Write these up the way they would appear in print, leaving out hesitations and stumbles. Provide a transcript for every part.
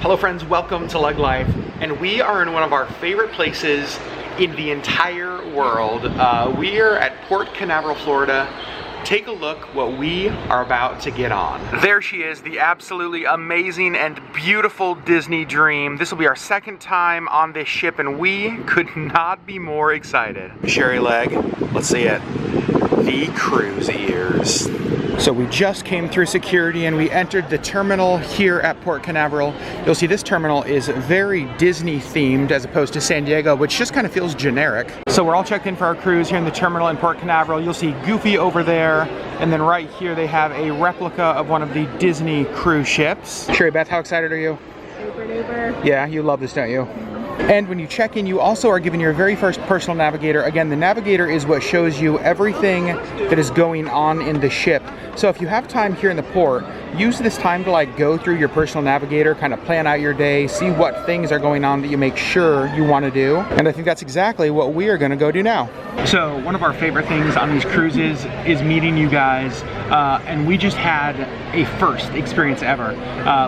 Hello friends, welcome to LeggLife, and we are in one of our favorite places in the entire world. We are at Port Canaveral, Florida. Take a look what we are about to get on. There she is, the absolutely amazing and beautiful Disney Dream. This will be our second time on this ship and we could not be more excited. Sherri, Legg, let's see it. The cruise ears. So we just came through security and we entered the terminal here at Port Canaveral. You'll see this terminal is very Disney themed as opposed to San Diego, which just kind of feels generic. So we're all checked in for our cruise here in the terminal in Port Canaveral. You'll see Goofy over there, and then right here they have a replica of one of the Disney cruise ships. Sherri Beth, how excited are you? Super duper. Yeah, you love this, don't you? And when you check in, you also are given your very first personal navigator. Again, the navigator is what shows you everything that is going on in the ship. So if you have time here in the port, use this time to go through your personal navigator, kind of plan out your day, see what things are going on that you make sure you want to do. And I think that's exactly what we are going to go do now. So one of our favorite things on these cruises is meeting you guys. And we just had a first experience ever.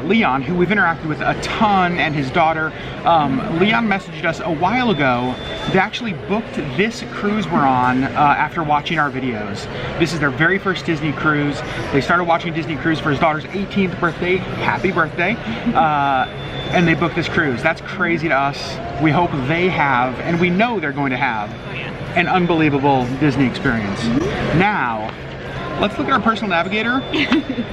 Leon, who we've interacted with a ton, and his daughter, Leon messaged us a while ago. They actually booked this cruise we're on after watching our videos. This is their very first Disney cruise. They started watching Disney cruise for his daughter's 18th birthday. Happy birthday. And they booked this cruise. That's crazy to us. We hope they have, and we know they're going to have, an unbelievable Disney experience. Now, let's look at our personal navigator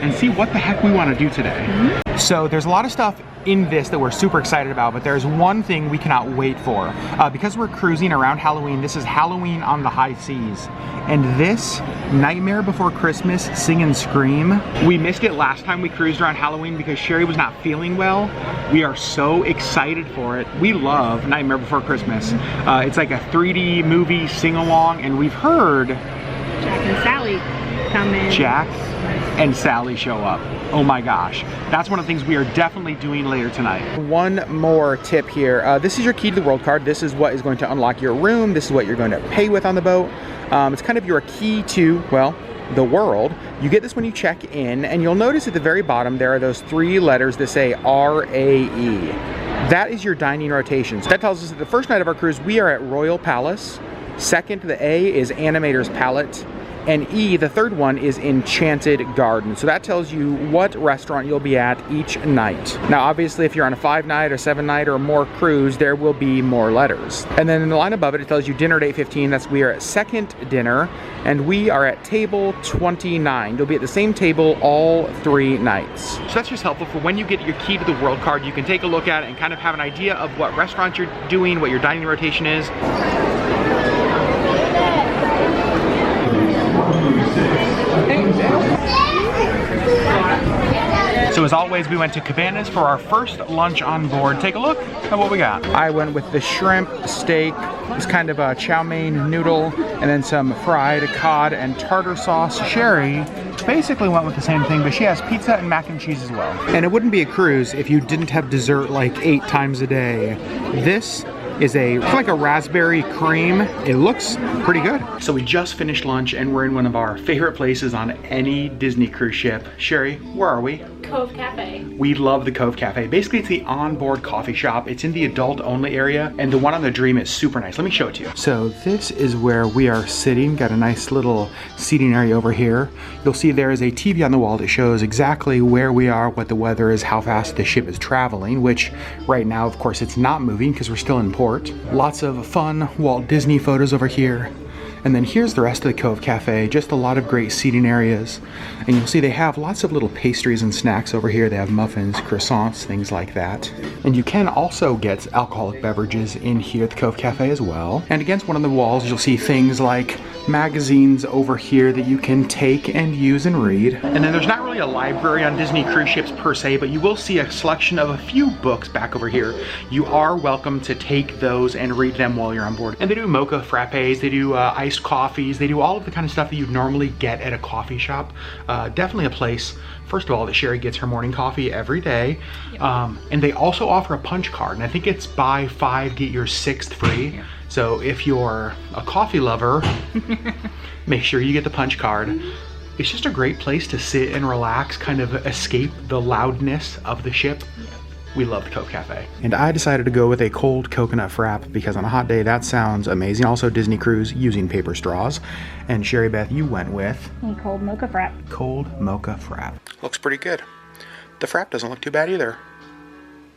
and see what the heck we want to do today. So there's a lot of stuff in this that we're super excited about, but there's one thing we cannot wait for. Because we're cruising around Halloween, this is Halloween on the high seas. And this Nightmare Before Christmas Sing and Scream, we missed it last time we cruised around Halloween because Sherri was not feeling well. We are so excited for it. We love Nightmare Before Christmas. It's like a 3D movie sing-along, and we've heard Jack and Sally come in. Jack and Sally show up. Oh my gosh. That's one of the things we are definitely doing later tonight. One more tip here. This is your key to the world card. This is what is going to unlock your room. This is what you're going to pay with on the boat. It's kind of your key to, well, the world. You get this when you check in, and you'll notice at the very bottom there are those three letters that say RAE. That is your dining rotations. That tells us that the first night of our cruise we are at Royal Palace. Second, the A is Animator's Palette. And E, the third one, is Enchanted Garden. So that tells you what restaurant you'll be at each night. Now, obviously, if you're on a 5-night or 7-night or more cruise, there will be more letters. And then in the line above it, it tells you dinner at 8:15. That's we are at second dinner, and we are at table 29. You'll be at the same table all 3 nights. So that's just helpful for when you get your key to the world card. You can take a look at it and kind of have an idea of what restaurant you're doing, what your dining rotation is. So as always, we went to Cabanas for our first lunch on board. Take a look at what we got. I went with the shrimp steak. It's kind of a chow mein noodle, and then some fried cod and tartar sauce. Sherri basically went with the same thing, but she has pizza and mac and cheese as well. And it wouldn't be a cruise if you didn't have dessert like 8 times a day. This is like a raspberry cream. It looks pretty good. So we just finished lunch and we're in one of our favorite places on any Disney cruise ship. Sherri, where are we? Cove Cafe. We love the Cove Cafe. Basically, it's the onboard coffee shop. It's in the adult only area, and the one on the Dream is super nice. Let me show it to you. So this is where we are sitting. Got a nice little seating area over here. You'll see there is a TV on the wall that shows exactly where we are, what the weather is, how fast the ship is traveling, which right now, of course, it's not moving because we're still in port. Lots of fun Walt Disney photos over here. And then here's the rest of the Cove Cafe, just a lot of great seating areas. And you'll see they have lots of little pastries and snacks over here. They have muffins, croissants, things like that. And you can also get alcoholic beverages in here at the Cove Cafe as well. And against one of the walls, you'll see things like magazines over here that you can take and use and read. And then there's not really a library on Disney cruise ships per se, but you will see a selection of a few books back over here. You are welcome to take those and read them while you're on board. And they do mocha frappes, they do iced coffees, they do all of the kind of stuff that you'd normally get at a coffee shop. Definitely a place, first of all, that Sherri gets her morning coffee every day. Yep. And they also offer a punch card, and I think it's buy 5, get your 6th free. Yeah. So if you're a coffee lover, make sure you get the punch card. It's just a great place to sit and relax, kind of escape the loudness of the ship. we love the Cove Cafe. And I decided to go with a cold coconut frap because on a hot day that sounds amazing. Also Disney cruise using paper straws. And Sherry Beth, you went with A cold mocha frap. cold mocha frap. Looks pretty good. The frap doesn't look too bad either.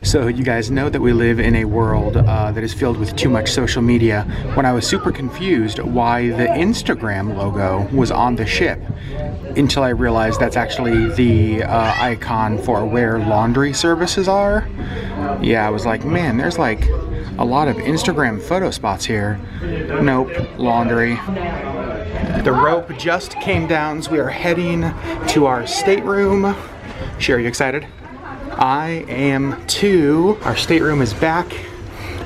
So you guys know that we live in a world that is filled with too much social media. When I was super confused why the Instagram logo was on the ship, until I realized that's actually the icon for where laundry services are. Yeah, I was like, man, there's like a lot of Instagram photo spots here. Nope, laundry. The rope just came down, so we are heading to our stateroom. Sherry, you excited? I am too. Our stateroom is back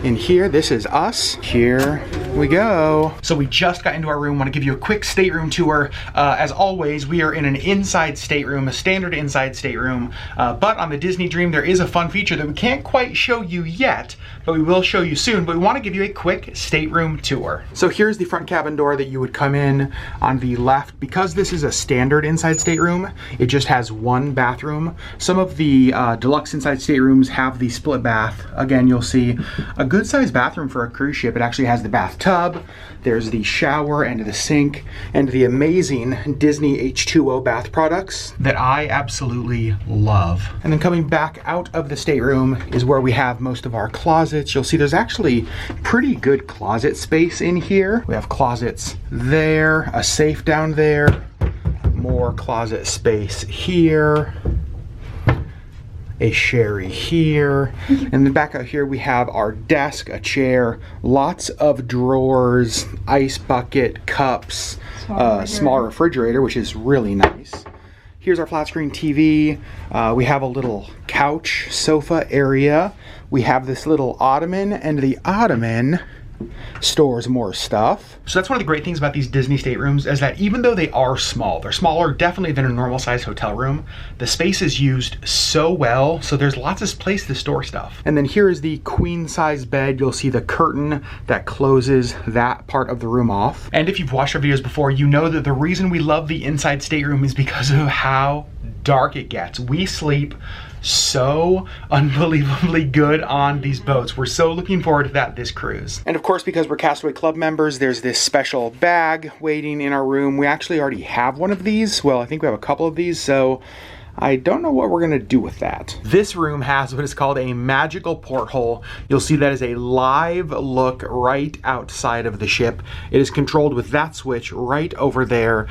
in here. This is us. Here we go. So we just got into our room. Want to give you a quick stateroom tour. As always, we are in an inside stateroom, a standard inside stateroom. But on the Disney Dream, there is a fun feature that we can't quite show you yet, but we will show you soon. But we want to give you a quick stateroom tour. So here's the front cabin door that you would come in on the left. Because this is a standard inside stateroom, it just has one bathroom. Some of the deluxe inside staterooms have the split bath. Again, you'll see a good sized bathroom for a cruise ship. It actually has the bathtub, there's the shower and the sink, and the amazing Disney H2O bath products that I absolutely love. And then coming back out of the stateroom is where we have most of our closets. You'll see there's actually pretty good closet space in here. We have closets there, a safe down there, more closet space here, a Sherry here, and then back out here we have our desk, a chair, lots of drawers, ice bucket, cups, small refrigerator, which is really nice. Here's our flat screen TV. We have a little couch, sofa area. We have this little ottoman, and the ottoman stores more stuff. So that's one of the great things about these Disney staterooms is that even though they are small, they're smaller definitely than a normal size hotel room, the space is used so well, so there's lots of place to store stuff. And then here is the queen size bed. You'll see the curtain that closes that part of the room off. And if you've watched our videos before, you know that the reason we love the inside stateroom is because of how dark it gets. We sleep so unbelievably good on these boats. We're so looking forward to that this cruise. And of course, because we're Castaway Club members, there's this special bag waiting in our room. We actually already have one of these. Well, I think we have a couple of these, so I don't know what we're gonna do with that. This room has what is called a magical porthole. You'll see that is a live look right outside of the ship. It is controlled with that switch right over there.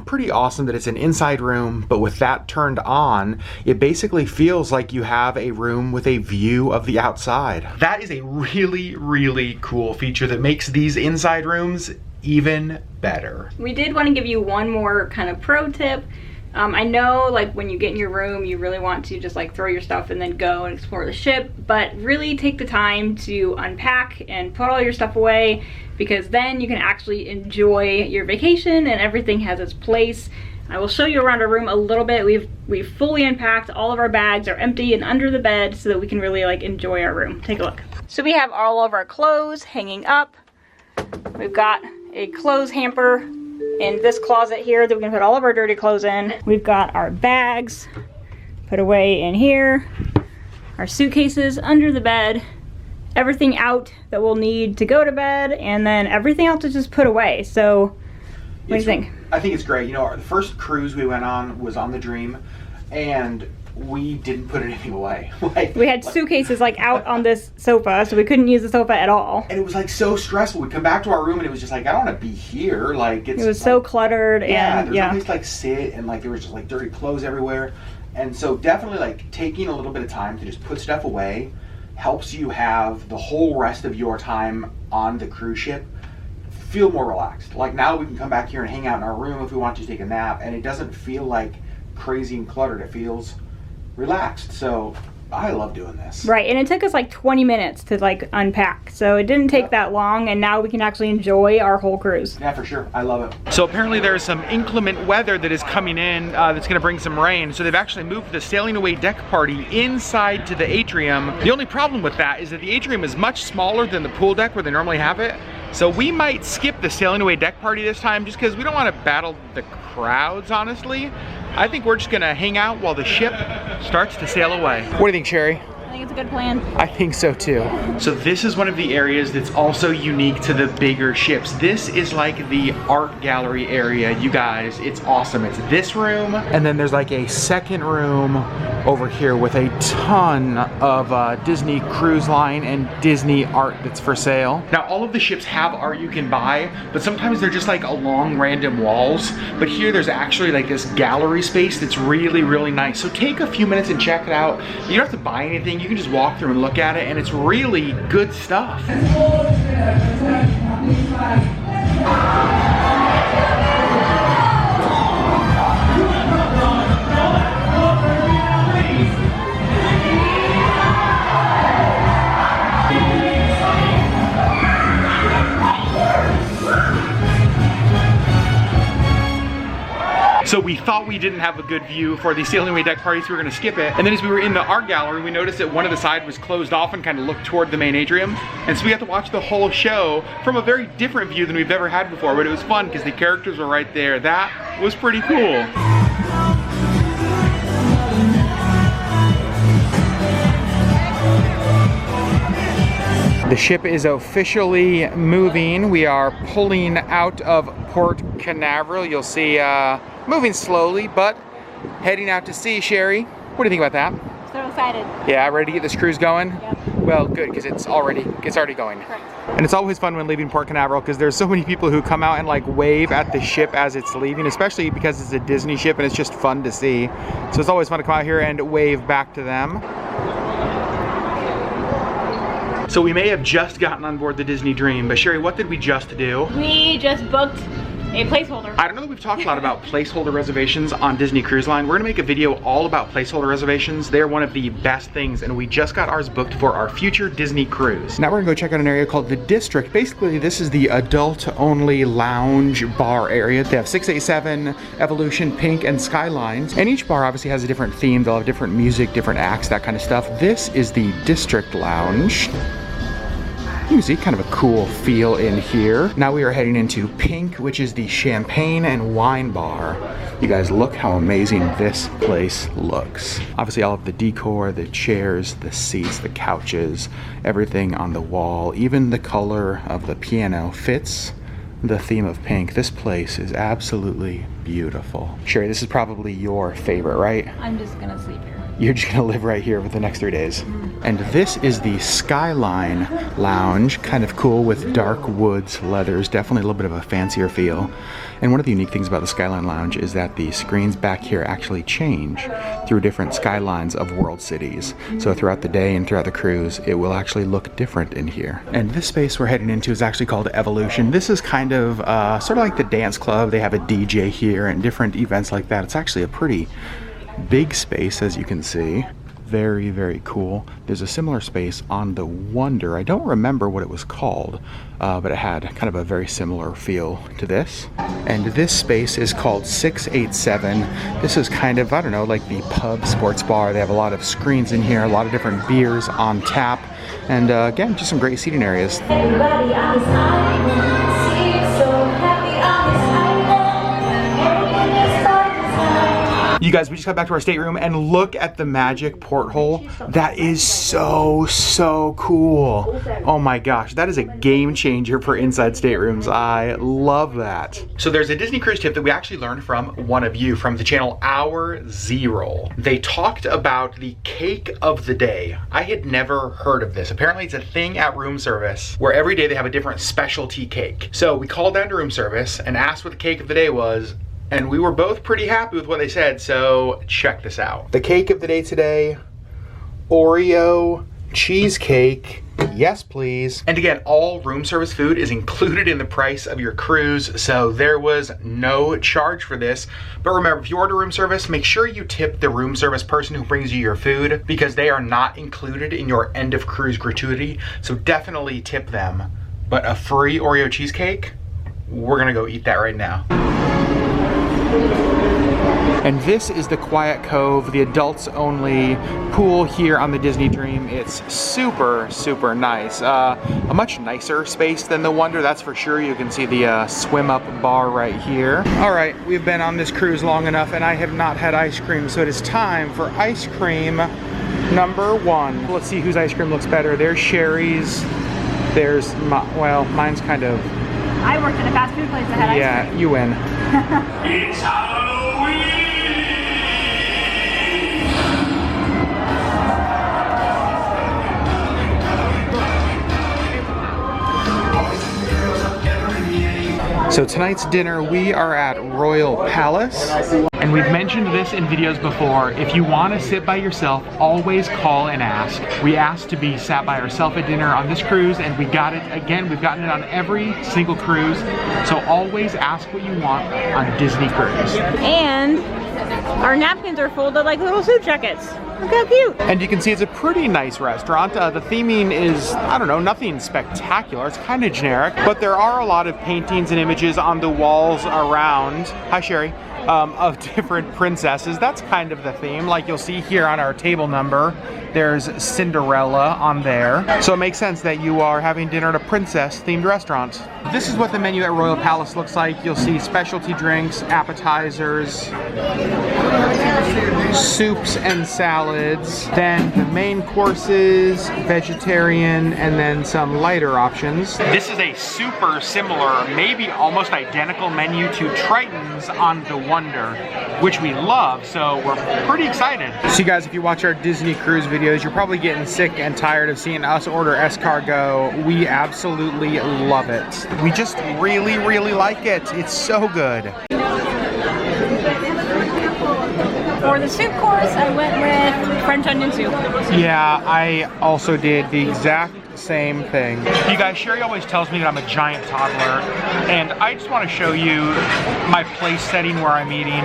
Pretty awesome that it's an inside room, but with that turned on, it basically feels like you have a room with a view of the outside. That is a really, really cool feature that makes these inside rooms even better. We did want to give you one more kind of pro tip. I know like when you get in your room, you really want to just like throw your stuff and then go and explore the ship, but really take the time to unpack and put all your stuff away, because then you can actually enjoy your vacation and everything has its place. I will show you around our room a little bit. We've fully unpacked. All of our bags are empty and under the bed so that we can really like enjoy our room. Take a look. So we have all of our clothes hanging up. We've got a clothes hamper in this closet here that we can put all of our dirty clothes in. We've got our bags put away in here, our suitcases under the bed, everything out that we'll need to go to bed, and then everything else is just put away. So what do you think? I think it's great. You know, the first cruise we went on was on the Dream, and we didn't put anything away. We had suitcases like out on this sofa, so we couldn't use the sofa at all. And it was like so stressful. We'd come back to our room and it was just like, I don't want to be here. Like it was so cluttered. Yeah, and there was no place to like sit, and like there was just like dirty clothes everywhere. And so definitely like taking a little bit of time to just put stuff away helps you have the whole rest of your time on the cruise ship feel more relaxed. Like now we can come back here and hang out in our room if we want to take a nap, and it doesn't feel like crazy and cluttered. It feels relaxed. So I love doing this. Right, and it took us like 20 minutes to like unpack, so it didn't take that long, and now we can actually enjoy our whole cruise. Yeah, for sure. I love it. So apparently there's some inclement weather that is coming in that's going to bring some rain, so they've actually moved the sailing away deck party inside to the atrium. The only problem with that is that the atrium is much smaller than the pool deck where they normally have it, so we might skip the sailing away deck party this time just because we don't want to battle the crowds, honestly. I think we're just gonna hang out while the ship starts to sail away. What do you think, Sherry? think it's a good plan. I think so too. So this is one of the areas that's also unique to the bigger ships. This is like the art gallery area, you guys. It's awesome. It's this room, and then there's like a second room over here with a ton of Disney Cruise Line and Disney art that's for sale. Now all of the ships have art you can buy, but sometimes they're just like along random walls. But here there's actually like this gallery space that's really, really nice. So take a few minutes and check it out. You don't have to buy anything. You can just walk through and look at it, and it's really good stuff. So we thought we didn't have a good view for the sailing away deck party, so we were gonna skip it. And then as we were in the art gallery, we noticed that one of the sides was closed off and kind of looked toward the main atrium. And so we got to watch the whole show from a very different view than we've ever had before, but it was fun because the characters were right there. That was pretty cool. The ship is officially moving. We are pulling out of Port Canaveral. You'll see moving slowly, but heading out to sea. Sherry, what do you think about that? So excited. Yeah, ready to get this cruise going? Yep. Well, good, because it's already going. Correct. And it's always fun when leaving Port Canaveral because there's so many people who come out and like wave at the ship as it's leaving, especially because it's a Disney ship and it's just fun to see. So it's always fun to come out here and wave back to them. So we may have just gotten on board the Disney Dream, but Sherry, what did we just do? We just booked a placeholder. I don't know that we've talked a lot about placeholder reservations on Disney Cruise Line. We're gonna make a video all about placeholder reservations. They're one of the best things, and we just got ours booked for our future Disney cruise. Now we're gonna go check out an area called the District. Basically, this is the adult-only lounge bar area. They have 687, Evolution, Pink, and Skylines. And each bar obviously has a different theme. They'll have different music, different acts, that kind of stuff. This is the District Lounge. You can see kind of a cool feel in here. Now we are heading into Pink, which is the champagne and wine bar. You guys, look how amazing this place looks. Obviously all of the decor, the chairs, the seats, the couches, everything on the wall, even the color of the piano fits the theme of Pink. This place is absolutely beautiful. Sherry, this is probably your favorite, right? I'm just gonna sleep here. You're just gonna live right here for the next 3 days. And this is the Skyline Lounge, kind of cool with dark woods, leathers, definitely a little bit of a fancier feel. And one of the unique things about the Skyline Lounge is that the screens back here actually change through different skylines of world cities. So throughout the day and throughout the cruise, it will actually look different in here. And this space we're heading into is actually called Evolution. This is kind of sort of like the dance club. They have a DJ here and different events like that. It's actually a pretty big space, as you can see. Very, very cool. There's a similar space on the Wonder. I don't remember what it was called, but it had kind of a very similar feel to this. And this space is called 687. This is kind of, I don't know, like the pub sports bar. They have a lot of screens in here, a lot of different beers on tap. And again, just some great seating areas. Everybody on this island seems so happy on this island. You guys, we just got back to our stateroom and look at the magic porthole. That is so, so cool. Oh my gosh, that is a game changer for inside staterooms. I love that. So there's a Disney cruise tip that we actually learned from one of you from the channel Our Zero. They talked about the cake of the day. I had never heard of this. Apparently it's a thing at room service where every day they have a different specialty cake. So we called down to room service and asked what the cake of the day was, and we were both pretty happy with what they said, so check this out. The cake of the day today, Oreo cheesecake. Yes, please. And again, all room service food is included in the price of your cruise, so there was no charge for this. But remember, if you order room service, make sure you tip the room service person who brings you your food, because they are not included in your end of cruise gratuity, so definitely tip them. But a free Oreo cheesecake, we're gonna go eat that right now. And this is the Quiet Cove, the adults only pool here on the Disney Dream. It's super, super nice. A much nicer space than the Wonder, that's for sure. You can see the swim up bar right here. All right, we've been on this cruise long enough and I have not had ice cream, so it is time for ice cream number 1. Let's see whose ice cream looks better. There's Sherri's. There's well, mine's kind of. I worked in a fast food place that had ice cream. Yeah, you win. It's Halloween! So tonight's dinner, we are at Royal Palace. And we've mentioned this in videos before. If you want to sit by yourself, always call and ask. We asked to be sat by ourselves at dinner on this cruise, and we got it again. We've gotten it on every single cruise. So always ask what you want on Disney Cruise. And our napkins are folded like little suit jackets. Look how cute. And you can see it's a pretty nice restaurant. The theming is, I don't know, nothing spectacular. It's kind of generic, but there are a lot of paintings and images on the walls around. Hi, Sherri. Of different princesses. That's kind of the theme. Like you'll see here on our table number, there's Cinderella on there. So it makes sense that you are having dinner at a princess themed restaurant. This is what the menu at Royal Palace looks like. You'll see specialty drinks, appetizers, soups and salads, then the main courses, vegetarian, and then some lighter options. This is a super similar, maybe almost identical menu to Triton's on the Wonder, which we love, so we're pretty excited. So you guys, if you watch our Disney Cruise videos, you're probably getting sick and tired of seeing us order escargot. We absolutely love it. We just really, really like it. It's so good. For the soup course, I went with French onion soup. Yeah, I also did the exact same thing. You guys, Sherri always tells me that I'm a giant toddler, and I just want to show you my place setting where I'm eating.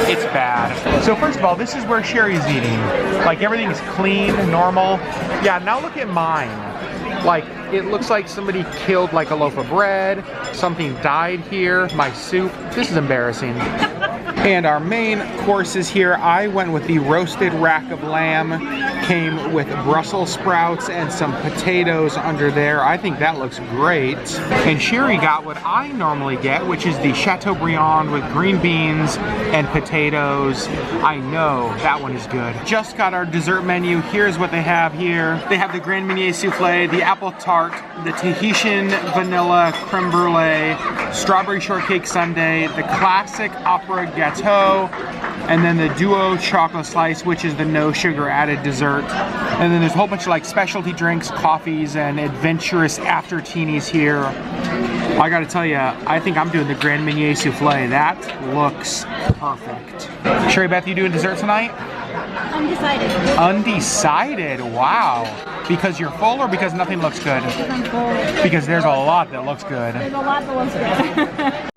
It's bad. So first of all, this is where Sherri's eating. Like everything is clean, normal. Yeah, now look at mine. Like, it looks like somebody killed like a loaf of bread, something died here, my soup. This is embarrassing. And our main courses here, I went with the roasted rack of lamb, came with Brussels sprouts and some potatoes under there. I think that looks great. And Sherri got what I normally get, which is the Chateaubriand with green beans and potatoes. I know that one is good. Just got our dessert menu. Here's what they have here. They have the Grand Marnier souffle, the apple tart, the Tahitian vanilla creme brulee, strawberry shortcake sundae, the classic opera gâteau, and then the duo chocolate slice, which is the no sugar added dessert. And then there's a whole bunch of like specialty drinks, coffees, and adventurous after-teenies here. I gotta tell you, I think I'm doing the Grand Marnier souffle. That looks perfect. Sherri Beth, you doing dessert tonight? Undecided. Undecided, wow. Because you're full or because nothing looks good? Because I'm full. Because there's a lot that looks good. There's a lot that looks good.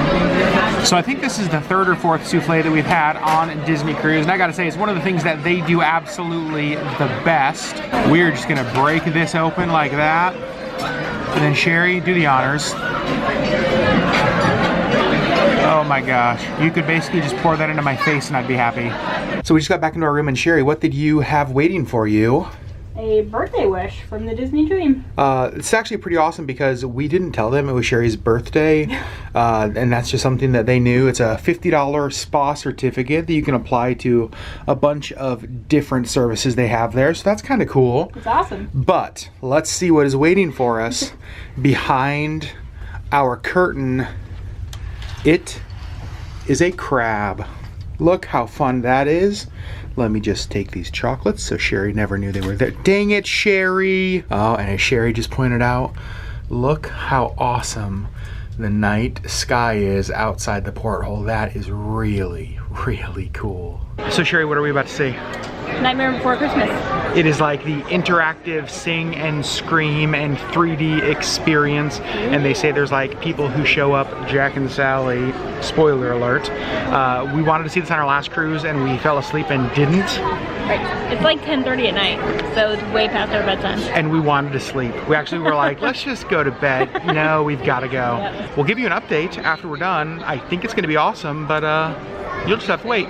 So I think this is the third or fourth souffle that we've had on Disney Cruise, and I gotta say, it's one of the things that they do absolutely the best. We're just gonna break this open like that, and then Sherri, do the honors. Oh my gosh, you could basically just pour that into my face and I'd be happy. So we just got back into our room, and Sherri, what did you have waiting for you? A birthday wish from the Disney Dream. It's actually pretty awesome because we didn't tell them it was Sherri's birthday, and that's just something that they knew. It's a $50 spa certificate that you can apply to a bunch of different services they have there, so that's kind of cool. It's awesome. But let's see what is waiting for us behind our curtain. It is a crab. Look how fun that is. Let me just take these chocolates so Sherri never knew they were there. Dang it, Sherri! Oh, and as Sherri just pointed out, look how awesome the night sky is outside the porthole. That is really, really cool. So Sherri, what are we about to see? Nightmare Before Christmas. It is like the interactive sing and scream and 3D experience, and they say there's like people who show up, Jack and Sally, spoiler alert. We wanted to see this on our last cruise and we fell asleep and didn't. Right. It's like 10:30 at night, so it's way past our bedtime. And we wanted to sleep. We actually were like, let's just go to bed. No, we've got to go. Yep. We'll give you an update after we're done. I think it's going to be awesome, but you'll just have to wait.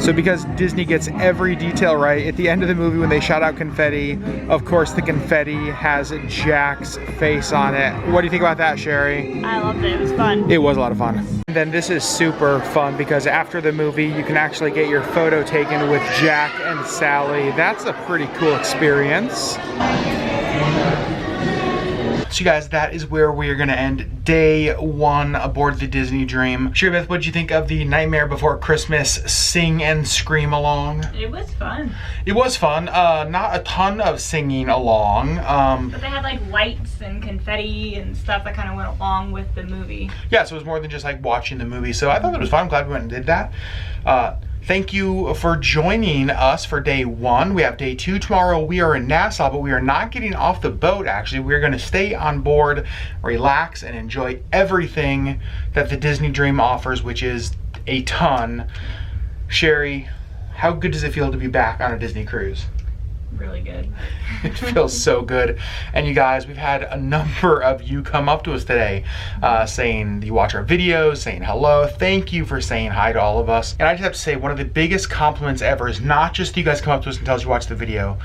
So because Disney gets every detail right, at the end of the movie when they shout out confetti, of course the confetti has Jack's face on it. What do you think about that, Sherri? I loved it. It was fun. It was a lot of fun. And then this is super fun because after the movie you can actually get your photo taken with Jack and Sally. That's a pretty cool experience. So you guys, that is where we are gonna end day 1 aboard the Disney Dream. Sherri Beth, what did you think of the Nightmare Before Christmas sing and scream along? It was fun. It was fun. Not a ton of singing along. But they had like lights and confetti and stuff that kind of went along with the movie. Yeah, so it was more than just like watching the movie. So I thought it was fun. I'm glad we went and did that. Thank you for joining us for day 1. We have day 2 tomorrow. We are in Nassau, but we are not getting off the boat, actually. We're going to stay on board, relax, and enjoy everything that the Disney Dream offers, which is a ton. Sherri, how good does it feel to be back on a Disney cruise? Really good. It feels so good. And you guys, we've had a number of you come up to us today saying you watch our videos, saying hello. Thank you for saying hi to all of us. And I just have to say, one of the biggest compliments ever is not just you guys come up to us and tell us you watch the video,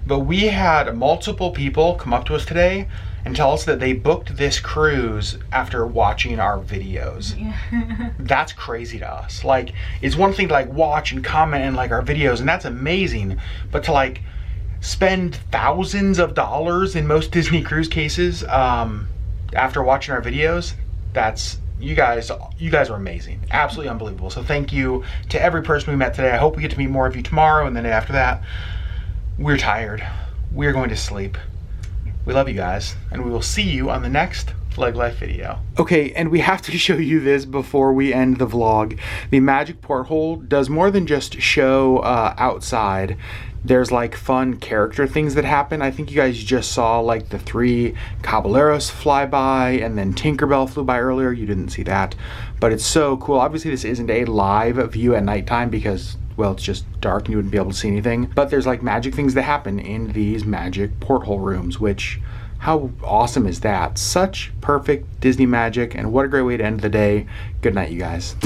but we had multiple people come up to us today and tell us that they booked this cruise after watching our videos. Yeah. That's crazy to us. Like, it's one thing to like watch and comment and like our videos, and that's amazing, but to like spend thousands of dollars in most Disney cruise cases after watching our videos, that's, you guys are amazing. Absolutely unbelievable. So thank you to every person we met today. I hope we get to meet more of you tomorrow, and then after that, we're tired. We're going to sleep. We love you guys, and we will see you on the next LeggLife video. Okay, and we have to show you this before we end the vlog. The magic porthole does more than just show outside. There's like fun character things that happen. I think you guys just saw like the 3 Caballeros fly by, and then Tinkerbell flew by earlier. You didn't see that, but it's so cool. Obviously this isn't a live view at nighttime because, well, it's just dark and you wouldn't be able to see anything. But there's like magic things that happen in these magic porthole rooms, which, how awesome is that? Such perfect Disney magic, and what a great way to end the day. Good night, you guys.